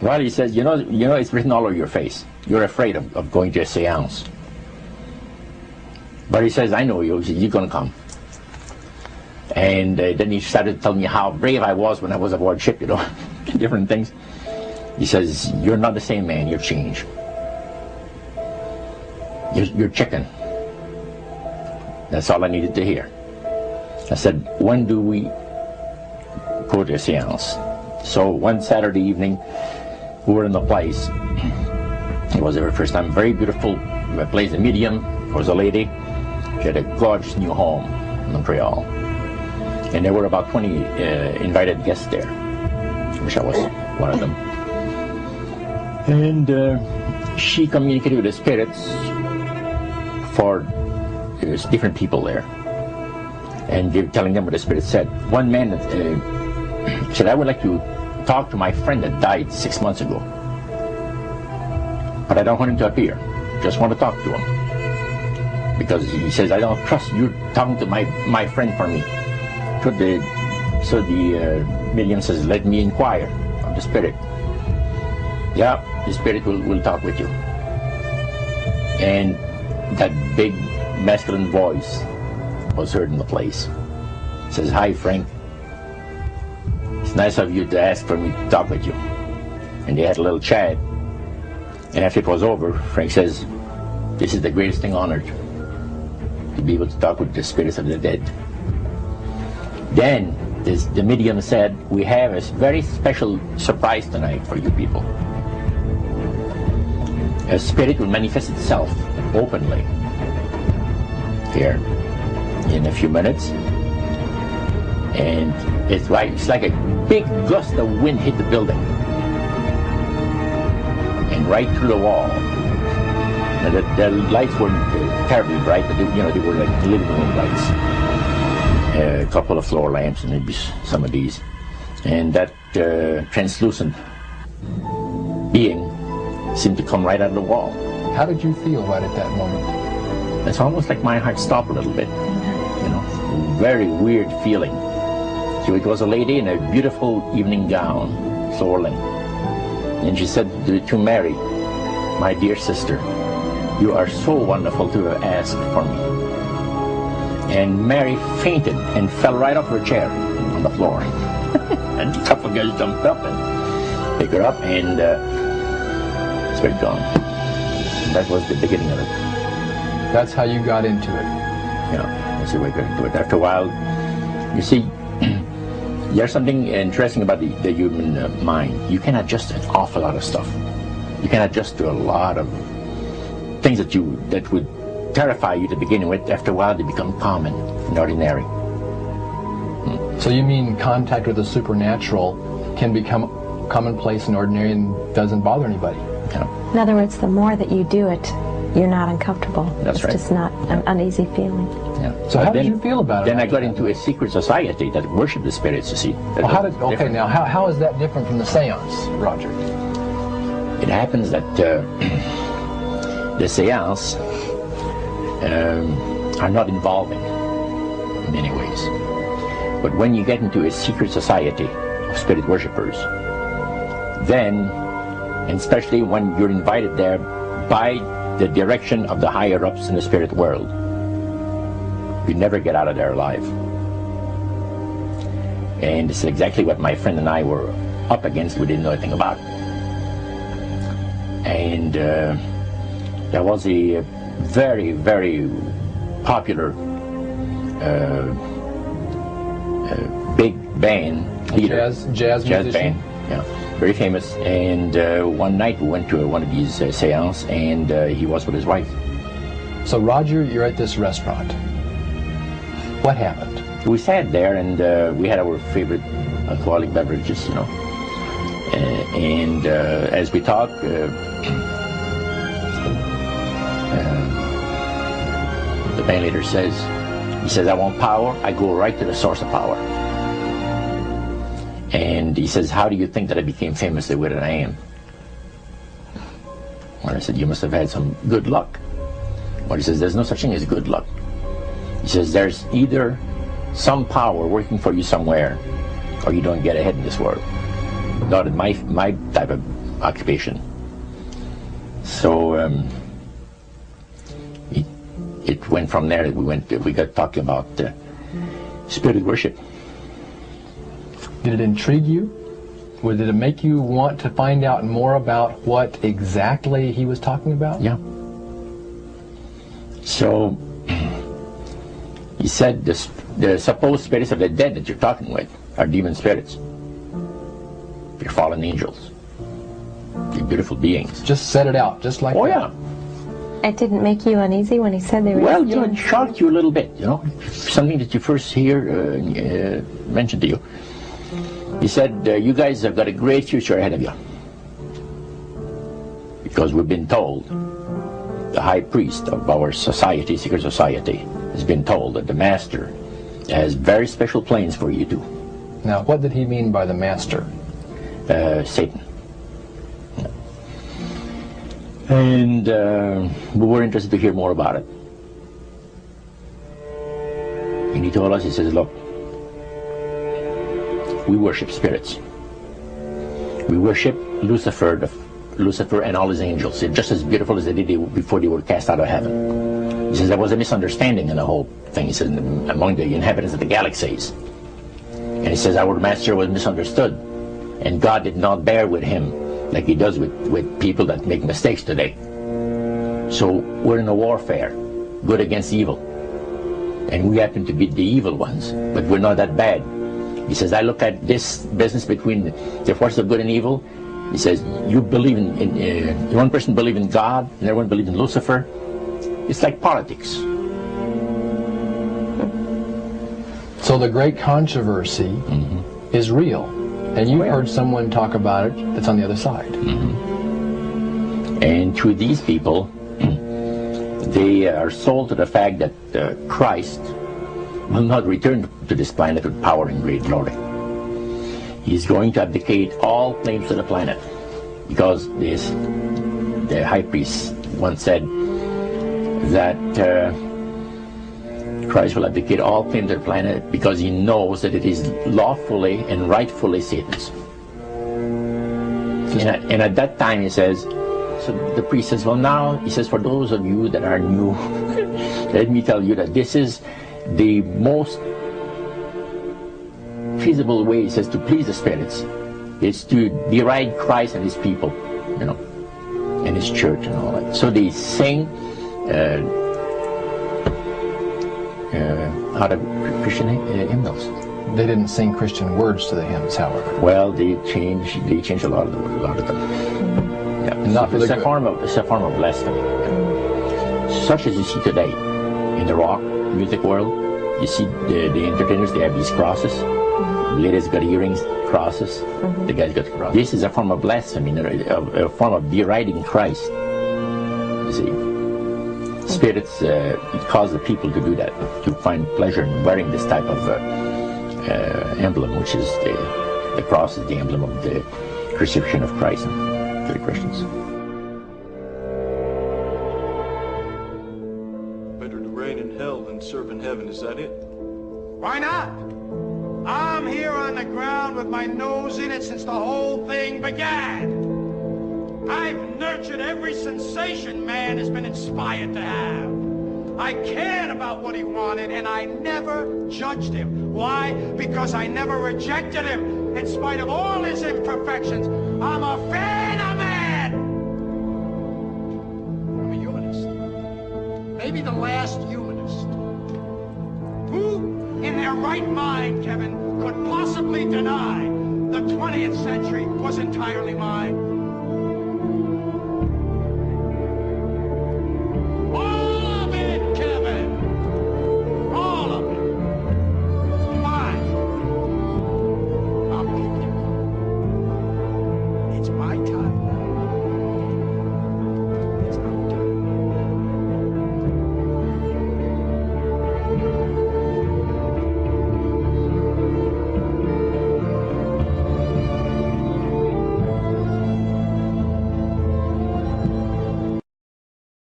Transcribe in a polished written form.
Well, he says, you know, it's written all over your face. You're afraid of going to a seance. But he says, I know you. He says, you're going to come. And then he started telling me how brave I was when I was aboard ship, you know, different things. He says, you're not the same man, you're changed. You're chicken. That's all I needed to hear. I said, when do we go to a seance? So one Saturday evening, we were in the place. It was the first time. Very beautiful place. The medium was a lady. She had a gorgeous new home in Montreal. And there were about 20 invited guests there. I wish I was one of them. And she communicated with the spirits for there's different people there. And they were telling them what the spirit said. One man said, I would like to talk to my friend that died 6 months ago. But I don't want him to appear. Just want to talk to him. Because he says, I don't trust you talking to my friend for me. So the medium says, let me inquire of the spirit. Yeah, the spirit will talk with you. And that big masculine voice was heard in the place. It says, hi Frank, it's nice of you to ask for me to talk with you. And they had a little chat. And after it was over, Frank says, this is the greatest thing on earth, to be able to talk with the spirits of the dead. Then the medium said, we have a very special surprise tonight for you people. A spirit will manifest itself openly here in a few minutes. And it's like a big gust of wind hit the building. And right through the wall. Now the lights weren't terribly bright, but they were like living room lights. A couple of floor lamps and maybe some of these. And that translucent being seemed to come right out of the wall. How did you feel right at that moment? It's almost like my heart stopped a little bit. You know, very weird feeling. So it was a lady in a beautiful evening gown, floorling. And she said to Mary, my dear sister, you are so wonderful to have asked for me. And Mary fainted and fell right off her chair on the floor. And a couple of guys jumped up and picked her up, and spirit gone. And that was the beginning of it. That's how you got into it. Yeah, that's the way I got into it. After a while, you see, there's something interesting about the human mind. You can adjust an awful lot of stuff. You can adjust to a lot of things that would terrify you to begin with. After a while, they become common and ordinary. So you mean contact with the supernatural can become commonplace and ordinary and doesn't bother anybody? Yeah. In other words, the more that you do it, you're not uncomfortable. That's right. It's just not an uneasy feeling. Yeah. So how did you feel about it? Then I got into a secret society that worshiped the spirits, you see. Well, now how is that different from the seance, Roger? It happens that the seance are not involving in many ways. But when you get into a secret society of spirit worshippers, then, and especially when you're invited there by the direction of the higher ups in the spirit world, you never get out of there alive. And it's exactly what my friend and I were up against. We didn't know anything about. And there was a very, very popular big band leader. Jazz musician? Band, yeah, very famous. And one night we went to one of these seances, and he was with his wife. So Roger, you're at this restaurant. What happened? We sat there, and we had our favorite alcoholic beverages, you know. And as we talked, the band leader says, I want power. I go right to the source of power. And he says, how do you think that I became famous the way that I am? Well, I said, you must have had some good luck. Well, he says, there's no such thing as good luck. He says, there's either some power working for you somewhere, or you don't get ahead in this world. Not in my type of occupation. So it went from there. We got talking about spirit worship. Did it intrigue you? Or did it make you want to find out more about what exactly he was talking about? Yeah. So he said the supposed spirits of the dead that you're talking with are demon spirits. They're fallen angels. They're beautiful beings. Just set it out, just like that. Yeah. It didn't make you uneasy when he said they were... Well, it shocked you a little bit, something that you first hear mentioned to you. He said, you guys have got a great future ahead of you. Because we've been told, the high priest of our society, secret society, has been told that the master has very special plans for you too. Now, what did he mean by the master? Satan. And we were interested to hear more about it. And he told us, he says, look, we worship spirits. We worship Lucifer and all his angels. They're just as beautiful as they did before they were cast out of heaven. He says there was a misunderstanding in the whole thing. He says among the inhabitants of the galaxies. And he says our master was misunderstood. And God did not bear with him like he does with people that make mistakes today. So we're in a warfare, good against evil. And we happen to be the evil ones, but we're not that bad. He says, I look at this business between the forces of good and evil. He says, you believe in one person believes in God, and everyone believes in Lucifer. It's like politics. So the great controversy is real. And you heard someone talk about it that's on the other side. And through these people, they are sold to the fact that Christ will not return to this planet with power and great glory. He's going to abdicate all claims to the planet, because the high priest once said that Christ will abdicate all claims to the planet because he knows that it is lawfully and rightfully Satan's. And at that time he says, so the priest says, well now, he says, for those of you that are new, let me tell you that this is the most feasible way, he says, to please the spirits. It's to deride Christ and his people, and his church and all that. So they sing out of Christian hymnals. They didn't sing Christian words to the hymns, however. Well, they changed a lot of them. Yeah. Not It's a form of blasphemy. Such as you see today in the rock music world. You see the entertainers, they have these crosses. The ladies got earrings, crosses. The guys got crosses. This is a form of blasphemy, a form of deriding Christ. You see, spirits cause the people to do that, to find pleasure in wearing this type of emblem, which is the cross is the emblem of the crucifixion of Christ to the Christians. Better to reign in hell than serve in heaven, is that it? Why not? I'm here on the ground with my nose in it since the whole thing began. I've nurtured every sensation man has been inspired to have. I cared about what he wanted, and I never judged him. Why? Because I never rejected him, in spite of all his imperfections. I'm a fan of man! I'm a humanist. Maybe the last humanist. Who in their right mind, Kevin, could possibly deny the 20th century was entirely mine?